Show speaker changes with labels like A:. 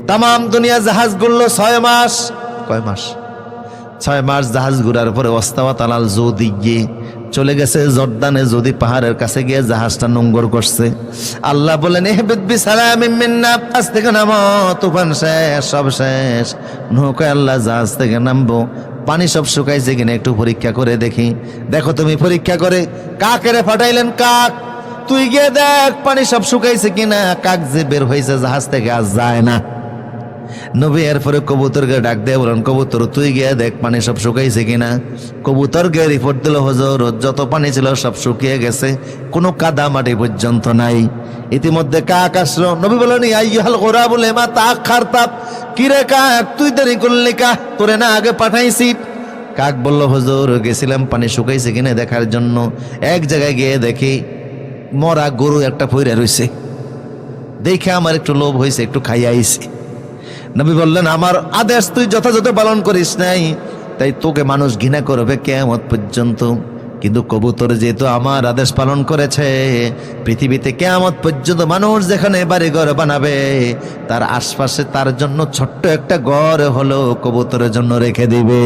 A: তাম দুনিয়া জাহাজ ঘুরলো 6 মাস। কয় মাস? 6 মাস জাহাজ ঘুরার পরে ওয়াস্তাওয়াত আলাল জুদি গিয়ে চলে গেছে জর্দানে, যদি পাহাড়ের কাছে গিয়ে জাহাজটা নোঙ্গর করছে। আল্লাহ বলেন ইহবিত বিসালামিন মিন্না, আজ থেকে নামো, তুফান শেষ, সব শেষ। নূহ কয় আল্লাহ জাহাজ থেকে নামবো, পানি সব শুকাইছে কিনা একটু পরীক্ষা করে দেখি। দেখো তুমি পরীক্ষা করে। কাকেরে পাঠাইলেন, কাক তুই গিয়ে দেখ পানি সব শুকাইছে কিনা। কাক যে বের হয়েছে জাহাজ থেকে আজ যায় না। নবী এরপরে কবুতরকে ডাক দিয়ে বলেন, কবুতর তুই গিয়ে দেখ পানি সব শুকাইছে কিনা। কবুতরকে রিপোর্ট দিল, হুজুর যত পানি ছিল সব শুকিয়ে গেছে, কোনো কাদা মাটি পর্যন্ত নাই। ইতিমধ্যে কাক আসলো। নবী বলেন আইয়ুহাল গুরাবু লিমা তাআখারতা, কিরে কাক তুই দেরি করলি কা, তোরে না আগে পাঠাইছি। কাক বলল, হুজুর গেছিলাম পানি শুকাইছে কিনা দেখার জন্য, এক জায়গায় গিয়ে দেখি মরা গরু একটা পইরা রইছে, দেখে আমার একটু লোভ হয়েছে, একটু খাইয়া আইছি। নবী বললেন আমার আদেশ তুই যথাযথ পালন করিস নাই, তাই তোকে মানুষ ঘৃণা করবে কিয়ামত পর্যন্ত। কিন্তু কবুতর যেহেতু আমার আদেশ পালন করেছে, পৃথিবীতে কিয়ামত পর্যন্ত মানুষ যেখানে বাড়ি ঘর বানাবে তার আশপাশে তার জন্য ছোট্ট একটা ঘর হলো কবুতরের জন্য রেখে দিবে।